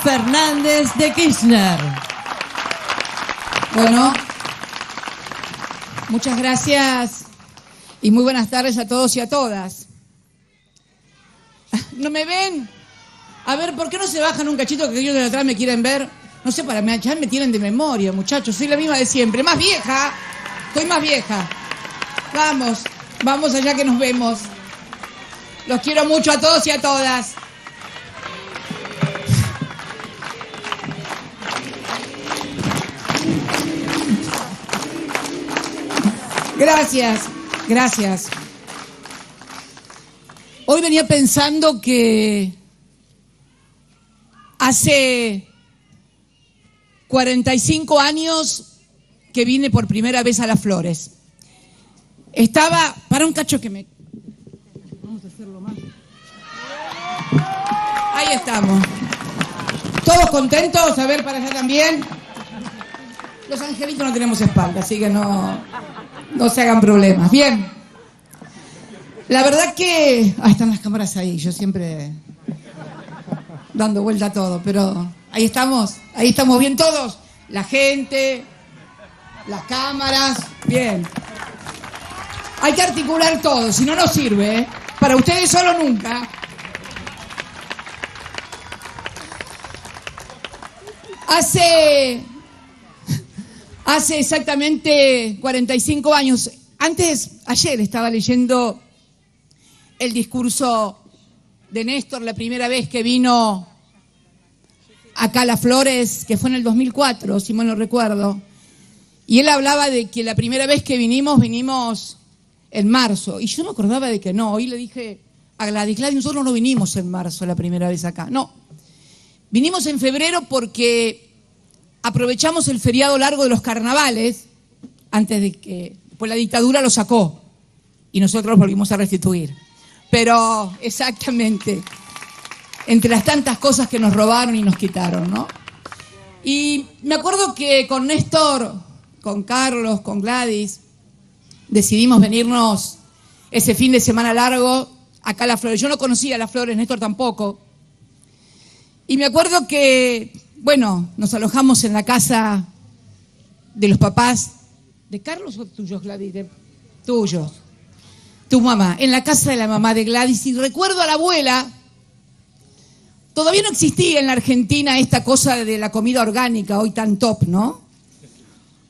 Fernández de Kirchner. Bueno, muchas gracias y muy buenas tardes a todos y a todas. ¿No me ven? A ver, ¿por qué no se bajan un cachito que ellos de atrás me quieren ver? No sé, ya me tienen de memoria, muchachos. Soy la misma de siempre. Más vieja. Estoy más vieja. Vamos allá que nos vemos. Los quiero mucho a todos y a todas. Gracias. Hoy venía pensando que hace 45 años que vine por primera vez a Las Flores. Estaba... Para un cacho que me... Vamos a hacerlo más. Ahí estamos. ¿Todos contentos? A ver, para allá también. Los angelitos no tenemos espalda, así que no se hagan problemas. Bien. La verdad que... Ahí están las cámaras ahí. Yo siempre dando vuelta a todo, pero ahí estamos bien todos. La gente, las cámaras, bien. Hay que articular todo, si no, no sirve, ¿eh? Para ustedes solo nunca. Hace exactamente 45 años, ayer estaba leyendo el discurso de Néstor, la primera vez que vino acá a Las Flores, que fue en el 2004, si mal no recuerdo. Y él hablaba de que la primera vez que vinimos en marzo. Y yo me acordaba de que no. Hoy le dije a Gladys, nosotros no vinimos en marzo la primera vez acá. No. Vinimos en febrero porque aprovechamos el feriado largo de los carnavales, antes de que... Pues la dictadura lo sacó y nosotros volvimos a restituir. Pero, exactamente, entre las tantas cosas que nos robaron y nos quitaron, ¿no? Y me acuerdo que con Néstor, con Carlos, con Gladys, decidimos venirnos ese fin de semana largo acá a Las Flores. Yo no conocía Las Flores, Néstor tampoco. Y me acuerdo que, bueno, nos alojamos en la casa de los papás, ¿de Carlos o tuyos, Gladys? Tuyos. Tu mamá, en la casa de la mamá de Gladys, y recuerdo a la abuela. Todavía no existía en la Argentina esta cosa de la comida orgánica, hoy tan top, ¿no?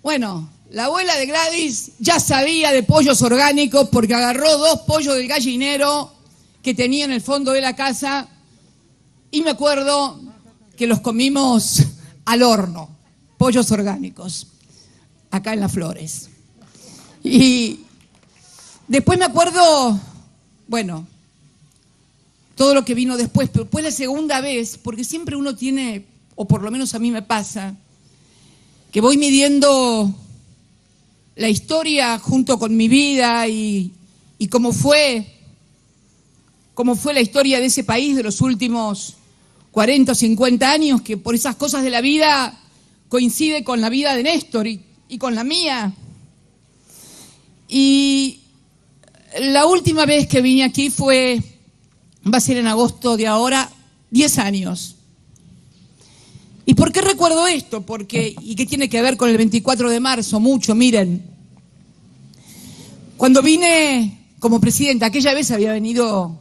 Bueno, la abuela de Gladys ya sabía de pollos orgánicos porque agarró 2 pollos del gallinero que tenía en el fondo de la casa y me acuerdo que los comimos al horno, pollos orgánicos, acá en Las Flores. Y después me acuerdo, bueno, todo lo que vino después, pero después la segunda vez, porque siempre uno tiene, o por lo menos a mí me pasa, que voy midiendo la historia junto con mi vida y cómo fue la historia de ese país de los últimos 40 o 50 años, que por esas cosas de la vida coincide con la vida de Néstor y con la mía. Y la última vez que vine aquí va a ser en agosto de ahora, 10 años. ¿Y por qué recuerdo esto? ¿Y qué tiene que ver con el 24 de marzo? Mucho, miren. Cuando vine como presidenta, aquella vez había venido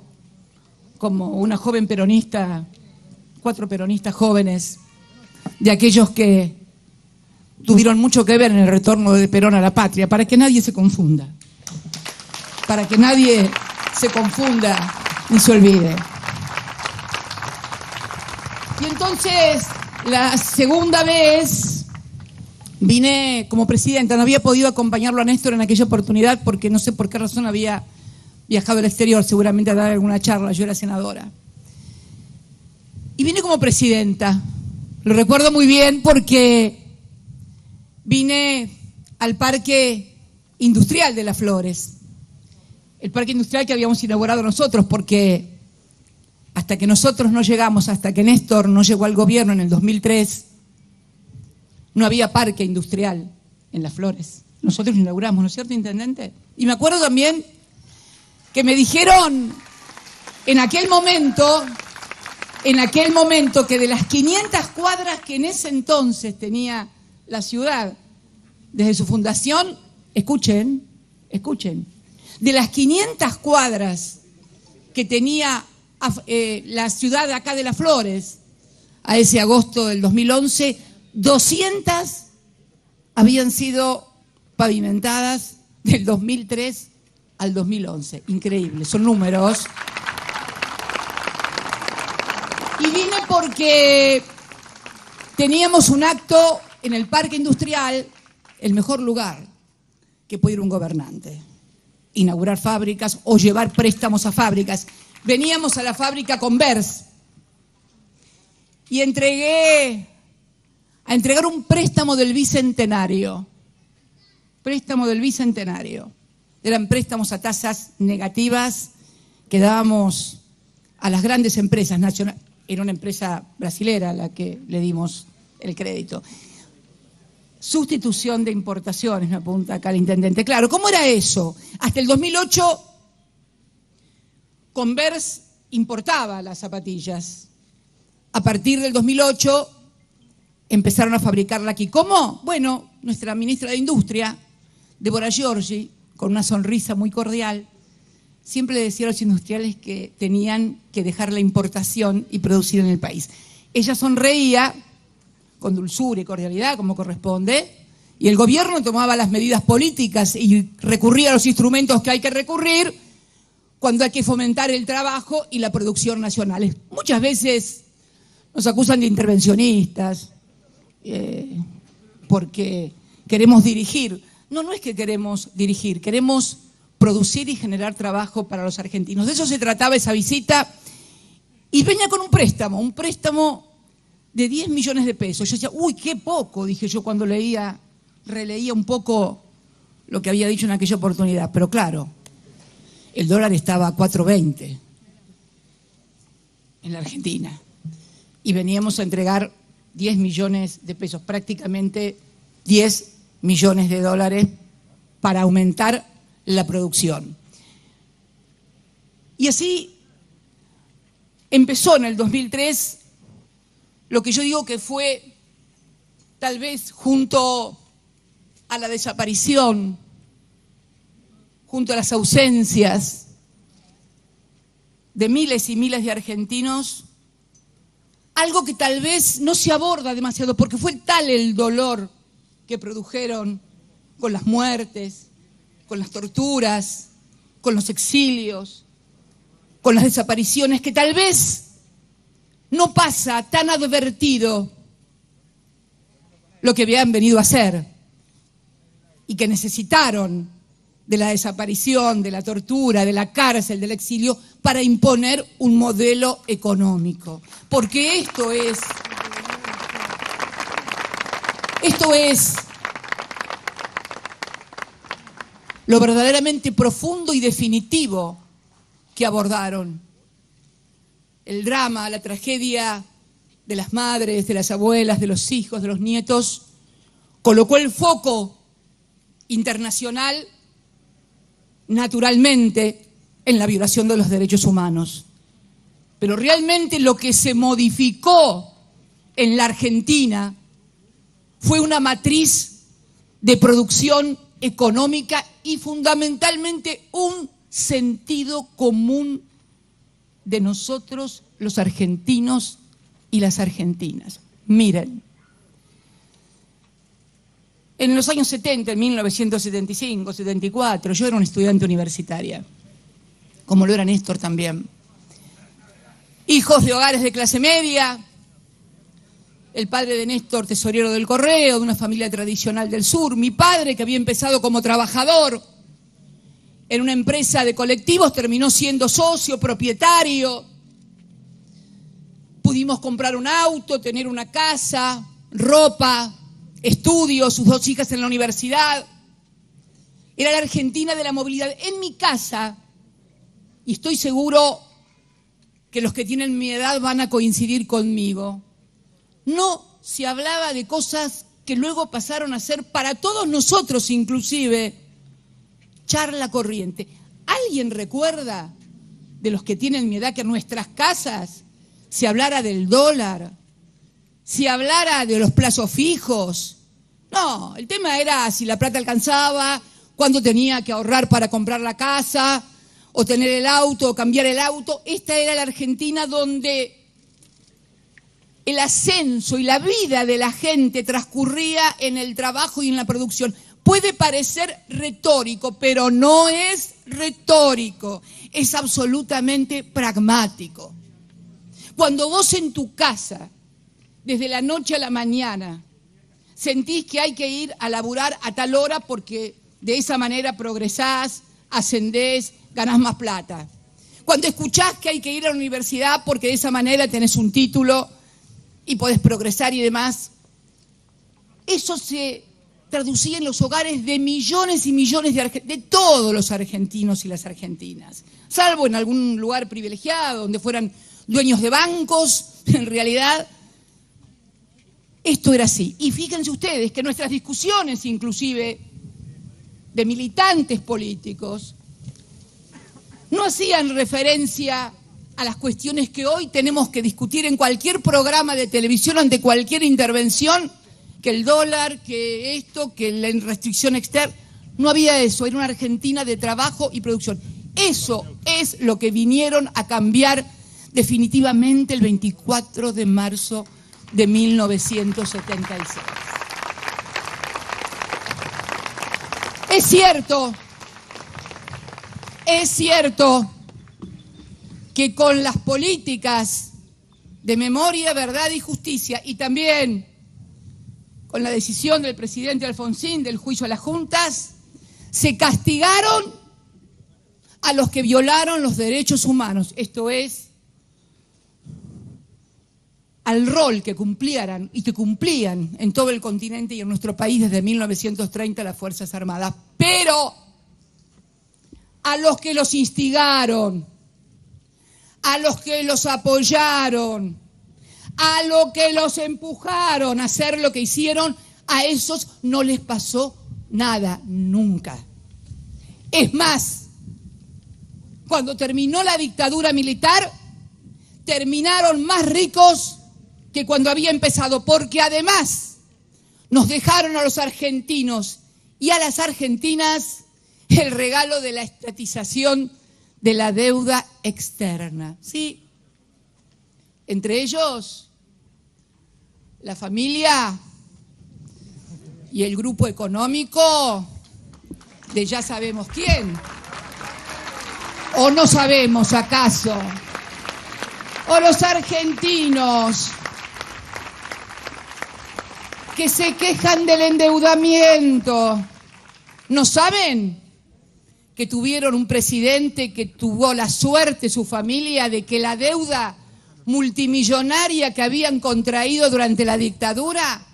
como una joven peronista, 4 peronistas jóvenes, de aquellos que tuvieron mucho que ver en el retorno de Perón a la patria, para que nadie se confunda. Para que nadie se confunda ni se olvide. Y entonces, la segunda vez vine como presidenta. No había podido acompañarlo a Néstor en aquella oportunidad porque no sé por qué razón había viajado al exterior, seguramente a dar alguna charla. Yo era senadora. Y vine como presidenta. Lo recuerdo muy bien porque vine al Parque Industrial de Las Flores. El parque industrial que habíamos inaugurado nosotros, porque hasta que nosotros no llegamos, hasta que Néstor no llegó al gobierno en el 2003, no había parque industrial en Las Flores. Nosotros lo inauguramos, ¿no es cierto, intendente? Y me acuerdo también que me dijeron en aquel momento en aquel momento que de las 500 cuadras que en ese entonces tenía la ciudad, desde su fundación, escuchen, de las 500 cuadras que tenía la ciudad de acá de Las Flores, a ese agosto del 2011, 200 habían sido pavimentadas del 2003 al 2011. Increíble, son números. Y vine porque teníamos un acto en el Parque Industrial, el mejor lugar que puede ir un gobernante. Inaugurar fábricas o llevar préstamos a fábricas. Veníamos a la fábrica Converse y a entregar un préstamo del Bicentenario. Préstamo del Bicentenario. Eran préstamos a tasas negativas que dábamos a las grandes empresas nacionales. Era una empresa brasilera a la que le dimos el crédito. Sustitución de importaciones, me apunta acá el intendente. Claro, ¿cómo era eso? Hasta el 2008, Converse importaba las zapatillas. A partir del 2008, empezaron a fabricarla aquí. ¿Cómo? Bueno, nuestra ministra de Industria, Débora Giorgi, con una sonrisa muy cordial, siempre le decía a los industriales que tenían que dejar la importación y producir en el país. Ella sonreía con dulzura y cordialidad, como corresponde, y el gobierno tomaba las medidas políticas y recurría a los instrumentos que hay que recurrir cuando hay que fomentar el trabajo y la producción nacionales. Muchas veces nos acusan de intervencionistas porque queremos dirigir. No es que queremos dirigir, queremos producir y generar trabajo para los argentinos. De eso se trataba esa visita. Y venía con un préstamo de 10 millones de pesos. Yo decía, uy, qué poco, dije yo cuando releía un poco lo que había dicho en aquella oportunidad. Pero claro, el dólar estaba a 4.20 en la Argentina. Y veníamos a entregar 10 millones de pesos, prácticamente 10 millones de dólares para aumentar la producción. Y así empezó en el 2003 lo que yo digo que fue, tal vez junto a la desaparición, junto a las ausencias de miles y miles de argentinos, algo que tal vez no se aborda demasiado, porque fue tal el dolor que produjeron con las muertes, con las torturas, con los exilios, con las desapariciones, que tal vez no pasa tan advertido lo que habían venido a hacer y que necesitaron de la desaparición, de la tortura, de la cárcel, del exilio, para imponer un modelo económico. Porque esto es lo verdaderamente profundo y definitivo que abordaron. El drama, la tragedia de las madres, de las abuelas, de los hijos, de los nietos, colocó el foco internacional naturalmente en la violación de los derechos humanos. Pero realmente lo que se modificó en la Argentina fue una matriz de producción económica y fundamentalmente un sentido común de nosotros, los argentinos y las argentinas. Miren, en los años 70, en 1975, 74, yo era una estudiante universitaria, como lo era Néstor también. Hijos de hogares de clase media, el padre de Néstor, tesorero del Correo, de una familia tradicional del sur. Mi padre, que había empezado como trabajador en una empresa de colectivos, terminó siendo socio, propietario. Pudimos comprar un auto, tener una casa, ropa, estudios, sus 2 hijas en la universidad. Era la Argentina de la movilidad. En mi casa, y estoy seguro que los que tienen mi edad van a coincidir conmigo, no se hablaba de cosas que luego pasaron a ser para todos nosotros inclusive charla corriente. ¿Alguien recuerda, de los que tienen mi edad, que en nuestras casas se hablara del dólar, se hablara de los plazos fijos. No, el tema era si la plata alcanzaba, cuánto tenía que ahorrar para comprar la casa, o tener el auto, o cambiar el auto. Esta era la Argentina donde el ascenso y la vida de la gente transcurría en el trabajo y en la producción. Puede parecer retórico, pero no es retórico, es absolutamente pragmático. Cuando vos en tu casa, desde la noche a la mañana, sentís que hay que ir a laburar a tal hora porque de esa manera progresás, ascendés, ganás más plata. Cuando escuchás que hay que ir a la universidad porque de esa manera tenés un título y podés progresar y demás, eso se traducía en los hogares de millones y millones de todos los argentinos y las argentinas, salvo en algún lugar privilegiado, donde fueran dueños de bancos. En realidad, esto era así. Y fíjense ustedes que nuestras discusiones, inclusive de militantes políticos, no hacían referencia a las cuestiones que hoy tenemos que discutir en cualquier programa de televisión ante cualquier intervención, que el dólar, que esto, que la restricción externa. No había eso, era una Argentina de trabajo y producción. Eso es lo que vinieron a cambiar definitivamente el 24 de marzo de 1976. Es cierto que con las políticas de memoria, verdad y justicia, y también con la decisión del presidente Alfonsín del juicio a las juntas, se castigaron a los que violaron los derechos humanos, esto es, al rol que cumplieran y que cumplían en todo el continente y en nuestro país desde 1930 las Fuerzas Armadas. Pero a los que los instigaron, a los que los apoyaron, a los que los empujaron a hacer lo que hicieron, a esos no les pasó nada, nunca. Es más, cuando terminó la dictadura militar, terminaron más ricos que cuando había empezado, porque además nos dejaron a los argentinos y a las argentinas el regalo de la estatización de la deuda externa. Sí, entre ellos la familia y el grupo económico de ya sabemos quién. ¿O no sabemos acaso? O los argentinos que se quejan del endeudamiento, ¿no saben que tuvieron un presidente que tuvo la suerte, su familia, de que la deuda multimillonaria que habían contraído durante la dictadura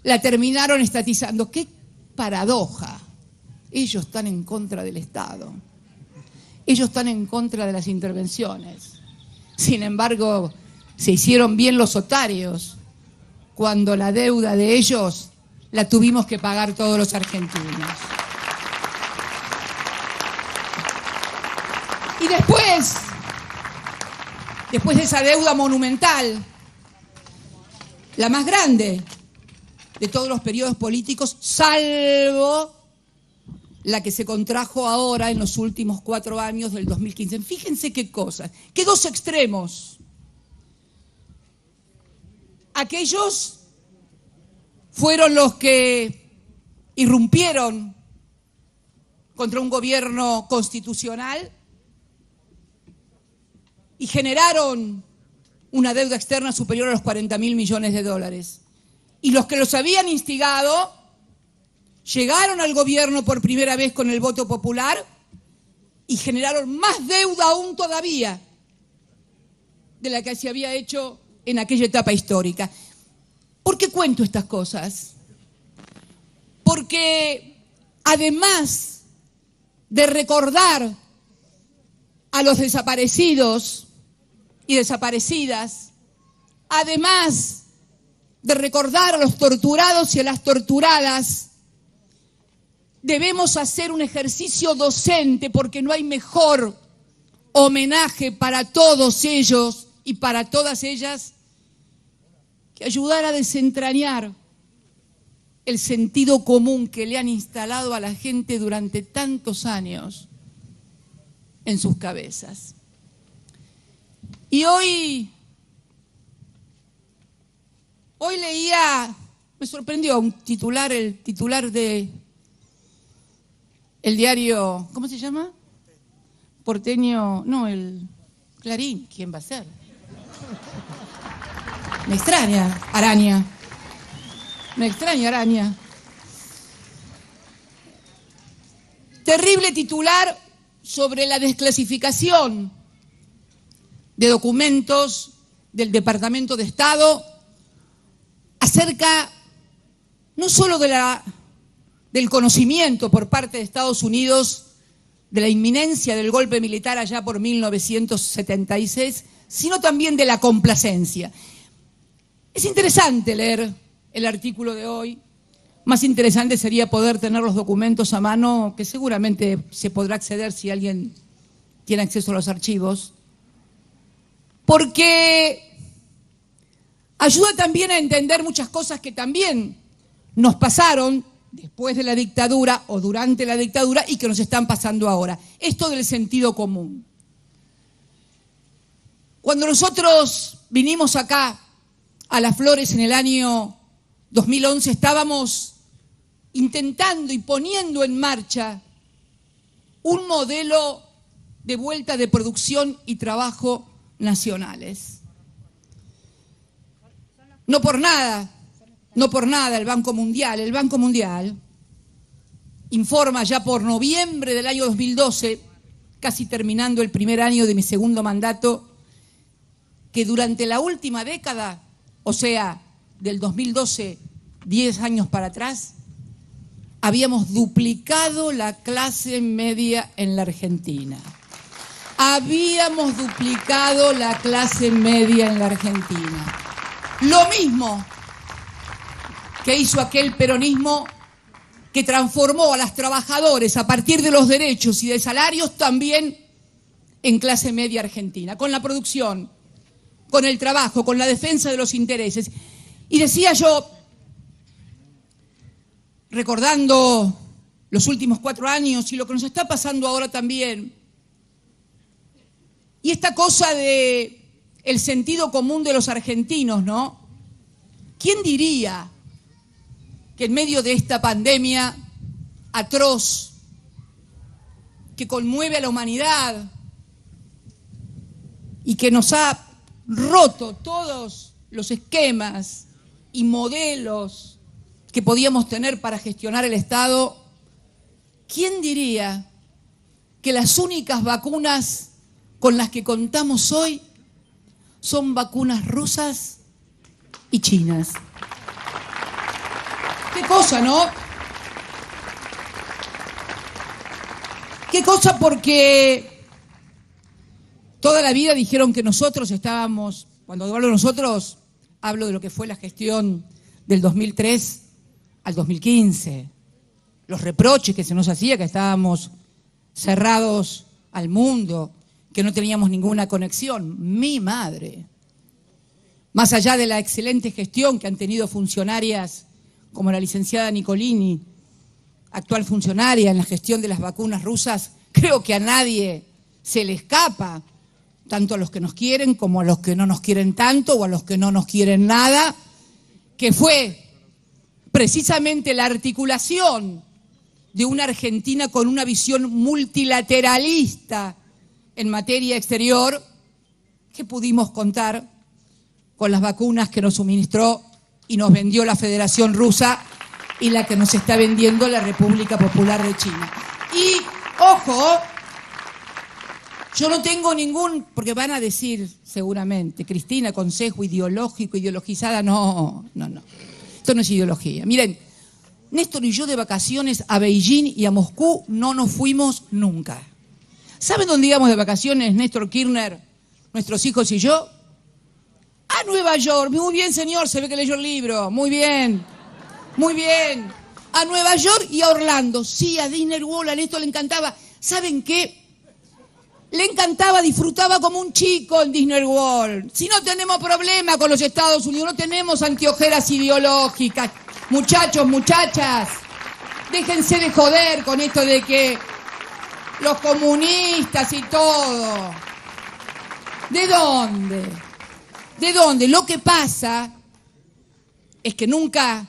la terminaron estatizando? ¡Qué paradoja! Ellos están en contra del Estado, ellos están en contra de las intervenciones. Sin embargo, se hicieron bien los otarios cuando la deuda de ellos la tuvimos que pagar todos los argentinos. Y después de esa deuda monumental, la más grande de todos los periodos políticos, salvo la que se contrajo ahora en los últimos 4 años del 2015. Fíjense qué cosas, qué dos extremos. Aquellos fueron los que irrumpieron contra un gobierno constitucional y generaron una deuda externa superior a los 40.000 millones de dólares. Y los que los habían instigado llegaron al gobierno por primera vez con el voto popular y generaron más deuda aún todavía de la que se había hecho en aquella etapa histórica. ¿Por qué cuento estas cosas? Porque además de recordar a los desaparecidos y desaparecidas, además de recordar a los torturados y a las torturadas, debemos hacer un ejercicio docente, porque no hay mejor homenaje para todos ellos y para todas ellas que ayudara a desentrañar el sentido común que le han instalado a la gente durante tantos años en sus cabezas. Y hoy leía, me sorprendió un titular, el titular de el diario, ¿cómo se llama? Porteño, no, el Clarín, ¿quién va a ser? Me extraña, Araña. Me extraña, Araña. Terrible titular sobre la desclasificación de documentos del Departamento de Estado acerca no solo del conocimiento por parte de Estados Unidos de la inminencia del golpe militar allá por 1976, sino también de la complacencia. Es interesante leer el artículo de hoy. Más interesante sería poder tener los documentos a mano, que seguramente se podrá acceder si alguien tiene acceso a los archivos, porque ayuda también a entender muchas cosas que también nos pasaron después de la dictadura o durante la dictadura y que nos están pasando ahora. Esto del sentido común. Cuando nosotros vinimos acá a Las Flores en el año 2011, estábamos intentando y poniendo en marcha un modelo de vuelta de producción y trabajo nacionales. No por nada el Banco Mundial informa ya por noviembre del año 2012, casi terminando el primer año de mi segundo mandato, que durante la última década, o sea, del 2012, 10 años para atrás, habíamos duplicado la clase media en la Argentina. Habíamos duplicado la clase media en la Argentina. Lo mismo que hizo aquel peronismo que transformó a los trabajadores a partir de los derechos y de salarios también en clase media argentina, con la producción, con el trabajo, con la defensa de los intereses. Y decía yo, recordando los últimos 4 años y lo que nos está pasando ahora también, y esta cosa de el sentido común de los argentinos, ¿no? ¿Quién diría que en medio de esta pandemia atroz que conmueve a la humanidad y que nos ha roto todos los esquemas y modelos que podíamos tener para gestionar el Estado, ¿quién diría que las únicas vacunas con las que contamos hoy son vacunas rusas y chinas? Qué cosa, ¿no? Qué cosa, porque toda la vida dijeron que nosotros estábamos, cuando hablo de nosotros, hablo de lo que fue la gestión del 2003 al 2015, los reproches que se nos hacía, que estábamos cerrados al mundo, que no teníamos ninguna conexión. Mi madre, más allá de la excelente gestión que han tenido funcionarias como la licenciada Nicolini, actual funcionaria en la gestión de las vacunas rusas, creo que a nadie se le escapa, tanto a los que nos quieren como a los que no nos quieren tanto o a los que no nos quieren nada, que fue precisamente la articulación de una Argentina con una visión multilateralista en materia exterior, que pudimos contar con las vacunas que nos suministró y nos vendió la Federación Rusa y la que nos está vendiendo la República Popular de China. Y, ojo, yo no tengo porque van a decir seguramente, Cristina, consejo ideológico, ideologizada, no. Esto no es ideología. Miren, Néstor y yo de vacaciones a Beijing y a Moscú no nos fuimos nunca. ¿Saben dónde íbamos de vacaciones, Néstor Kirchner, nuestros hijos y yo? A Nueva York. Muy bien, señor, se ve que leyó el libro. Muy bien, muy bien. A Nueva York y a Orlando. Sí, a Disney World, a Néstor le encantaba. ¿Saben qué? Le encantaba, disfrutaba como un chico en Disney World. Si no tenemos problema con los Estados Unidos, no tenemos anteojeras ideológicas. Muchachos, muchachas, déjense de joder con esto de que los comunistas y todo. ¿De dónde? ¿De dónde? Lo que pasa es que nunca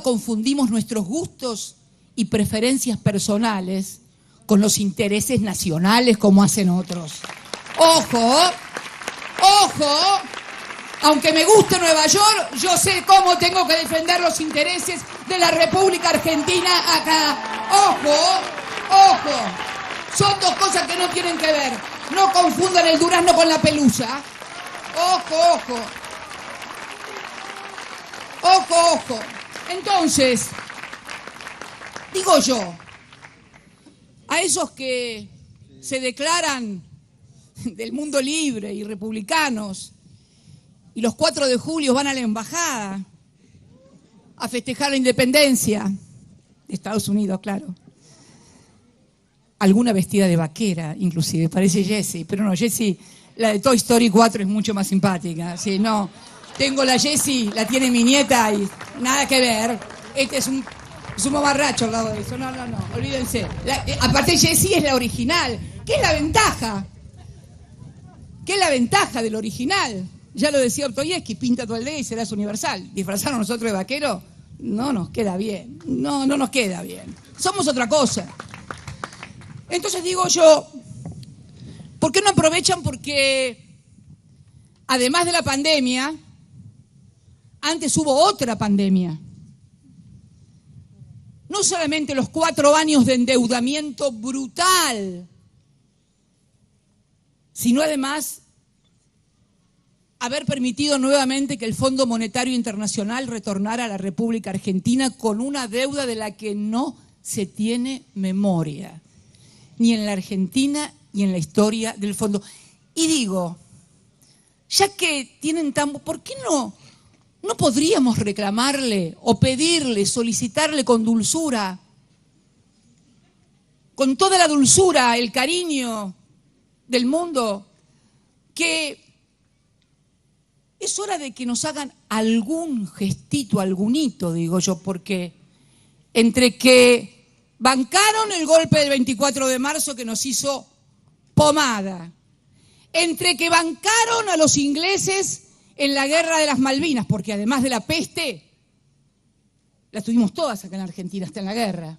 confundimos nuestros gustos y preferencias personales con los intereses nacionales como hacen otros. ¡Ojo! ¡Ojo! Aunque me guste Nueva York, yo sé cómo tengo que defender los intereses de la República Argentina acá. ¡Ojo! ¡Ojo! Son dos cosas que no tienen que ver. No confundan el durazno con la pelusa. ¡Ojo, ojo! ¡Ojo, ojo! Entonces, digo yo, a esos que se declaran del mundo libre y republicanos y los 4 de julio van a la embajada a festejar la independencia de Estados Unidos, claro. Alguna vestida de vaquera, inclusive, parece Jessie, pero no, Jessie, la de Toy Story 4 es mucho más simpática. Sí, no, tengo la Jessie, la tiene mi nieta y nada que ver. Este es un mamarracho al lado de eso. No, olvídense. Aparte Jessie es la original. ¿Qué es la ventaja? ¿Qué es la ventaja del original? Ya lo decía Dostoyevsky, pinta todo el día y serás universal. Disfrazarnos nosotros de vaquero no nos queda bien. No nos queda bien. Somos otra cosa. Entonces digo yo, ¿por qué no aprovechan? Porque además de la pandemia, antes hubo otra pandemia. No solamente los 4 años de endeudamiento brutal, sino además haber permitido nuevamente que el Fondo Monetario Internacional retornara a la República Argentina con una deuda de la que no se tiene memoria, ni en la Argentina ni en la historia del fondo. Y digo, ya que tienen ¿por qué no podríamos reclamarle o pedirle, solicitarle con dulzura, con toda la dulzura, el cariño del mundo, que es hora de que nos hagan algún gestito, algún hito, digo yo, porque entre que bancaron el golpe del 24 de marzo que nos hizo pomada, entre que bancaron a los ingleses en la guerra de las Malvinas, porque además de la peste, las tuvimos todas acá en la Argentina, hasta en la guerra.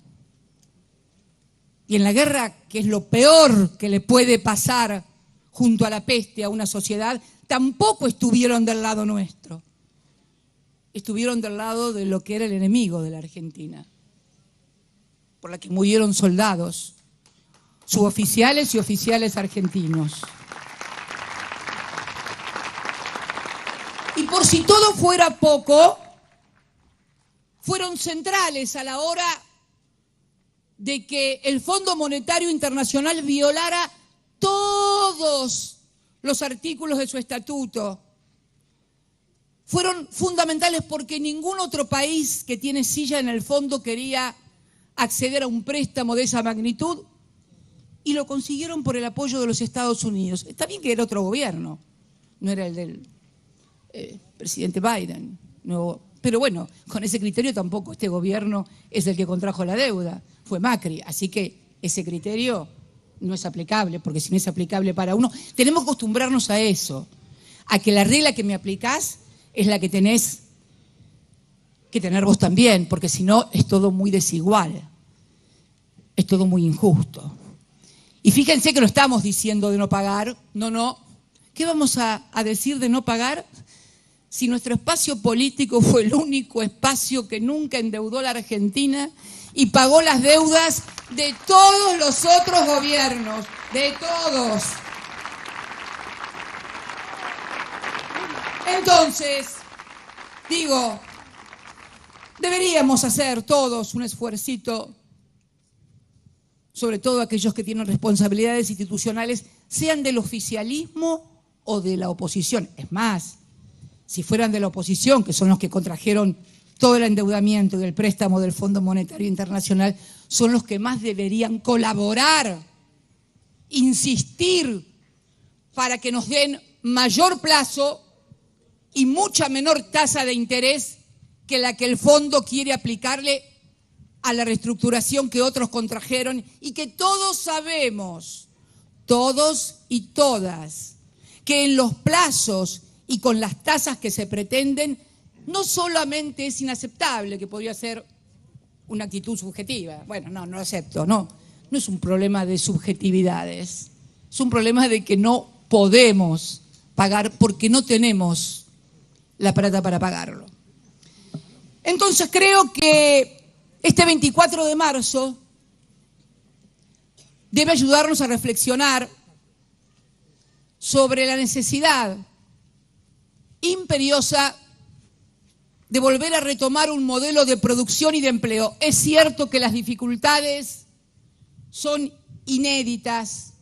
Y en la guerra, que es lo peor que le puede pasar junto a la peste a una sociedad, tampoco estuvieron del lado nuestro. Estuvieron del lado de lo que era el enemigo de la Argentina, por la que murieron soldados, suboficiales y oficiales argentinos. Y por si todo fuera poco, fueron centrales a la hora de que el Fondo Monetario Internacional violara todos los artículos de su estatuto. Fueron fundamentales porque ningún otro país que tiene silla en el fondo quería acceder a un préstamo de esa magnitud y lo consiguieron por el apoyo de los Estados Unidos. Está bien que era otro gobierno, no era el del presidente Biden, no, pero bueno, con ese criterio tampoco este gobierno es el que contrajo la deuda, fue Macri, así que ese criterio no es aplicable, porque si no es aplicable para uno, tenemos que acostumbrarnos a eso, a que la regla que me aplicás es la que tenés que tener vos también, porque si no es todo muy desigual, es todo muy injusto. Y fíjense que no estamos diciendo de no pagar, no. ¿Qué vamos a decir de no pagar si nuestro espacio político fue el único espacio que nunca endeudó a la Argentina y pagó las deudas de todos los otros gobiernos, de todos? Entonces, digo, deberíamos hacer todos un esfuercito, sobre todo aquellos que tienen responsabilidades institucionales, sean del oficialismo o de la oposición. Es más, si fueran de la oposición, que son los que contrajeron todo el endeudamiento del préstamo del Fondo Monetario Internacional, son los que más deberían colaborar insistir para que nos den mayor plazo y mucha menor tasa de interés que la que el fondo quiere aplicarle a la reestructuración que otros contrajeron y que todos sabemos, todos y todas, que en los plazos y con las tasas que se pretenden, no solamente es inaceptable, que podría ser una actitud subjetiva. Bueno, no lo acepto, no es un problema de subjetividades, es un problema de que no podemos pagar porque no tenemos la plata para pagarlo. Entonces creo que este 24 de marzo debe ayudarnos a reflexionar sobre la necesidad imperiosa de volver a retomar un modelo de producción y de empleo. Es cierto que las dificultades son inéditas,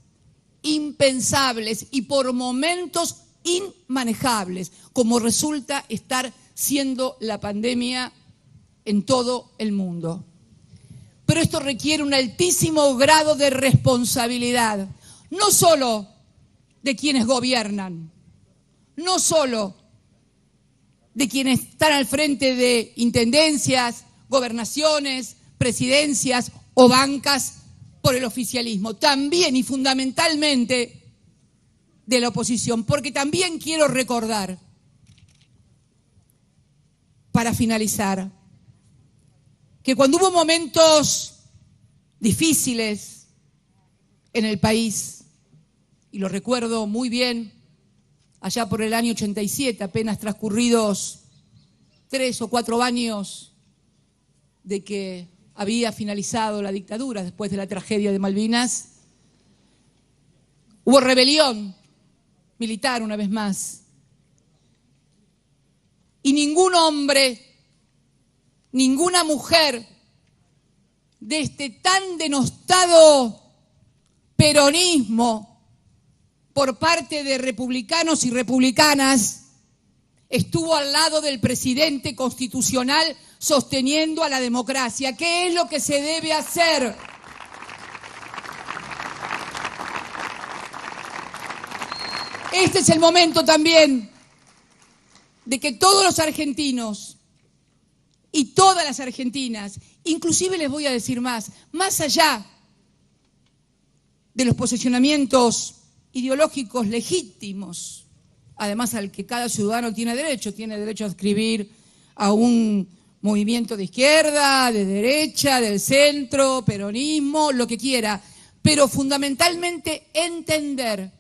impensables y por momentos inmanejables, como resulta estar siendo la pandemia en todo el mundo. Pero esto requiere un altísimo grado de responsabilidad, no solo de quienes gobiernan, no solo de quienes están al frente de intendencias, gobernaciones, presidencias o bancas por el oficialismo, también y fundamentalmente de la oposición, porque también quiero recordar, para finalizar, que cuando hubo momentos difíciles en el país, y lo recuerdo muy bien, allá por el año 87, apenas transcurridos 3 o 4 años de que había finalizado la dictadura después de la tragedia de Malvinas, hubo rebelión militar una vez más. Y ningún hombre, ninguna mujer de este tan denostado peronismo por parte de republicanos y republicanas estuvo al lado del presidente constitucional sosteniendo a la democracia. ¿Qué es lo que se debe hacer? Este es el momento también de que todos los argentinos y todas las argentinas, inclusive les voy a decir más allá de los posicionamientos ideológicos legítimos, además al que cada ciudadano tiene derecho a adscribir a un movimiento de izquierda, de derecha, del centro, peronismo, lo que quiera, pero fundamentalmente entender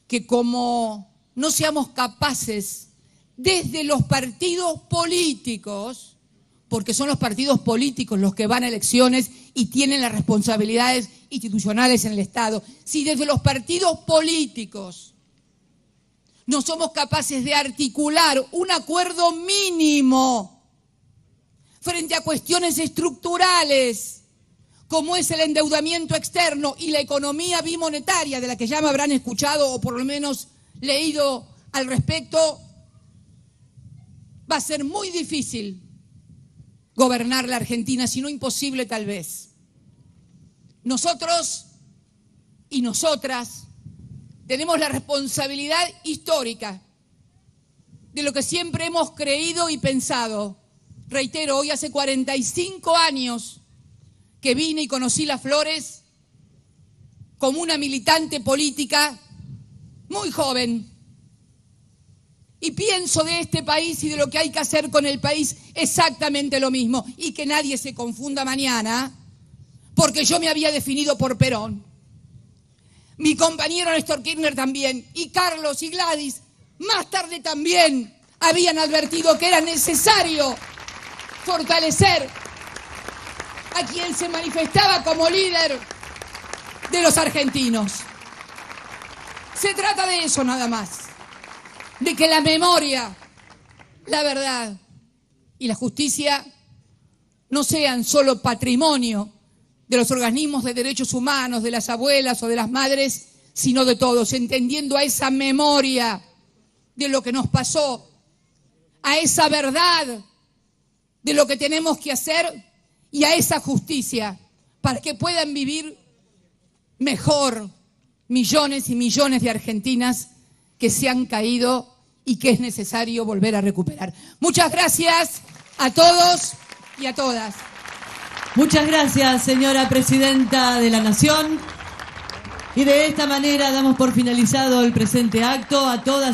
que como no seamos capaces desde los partidos políticos, porque son los partidos políticos los que van a elecciones y tienen las responsabilidades institucionales en el Estado, si desde los partidos políticos no somos capaces de articular un acuerdo mínimo frente a cuestiones estructurales, como es el endeudamiento externo y la economía bimonetaria, de la que ya me habrán escuchado o por lo menos leído al respecto, va a ser muy difícil gobernar la Argentina, si no imposible tal vez. Nosotros y nosotras tenemos la responsabilidad histórica de lo que siempre hemos creído y pensado. Reitero, hoy hace 45 años que vine y conocí Las Flores como una militante política muy joven. Y pienso de este país y de lo que hay que hacer con el país exactamente lo mismo. Y que nadie se confunda mañana, porque yo me había definido por Perón. Mi compañero Néstor Kirchner también, y Carlos y Gladys, más tarde también habían advertido que era necesario fortalecer a quien se manifestaba como líder de los argentinos. Se trata de eso nada más, de que la memoria, la verdad y la justicia no sean solo patrimonio de los organismos de derechos humanos, de las abuelas o de las madres, sino de todos, entendiendo a esa memoria de lo que nos pasó, a esa verdad de lo que tenemos que hacer y a esa justicia para que puedan vivir mejor millones y millones de argentinas que se han caído y que es necesario volver a recuperar. Muchas gracias a todos y a todas. Muchas gracias, señora Presidenta de la Nación. Y de esta manera damos por finalizado el presente acto. A todas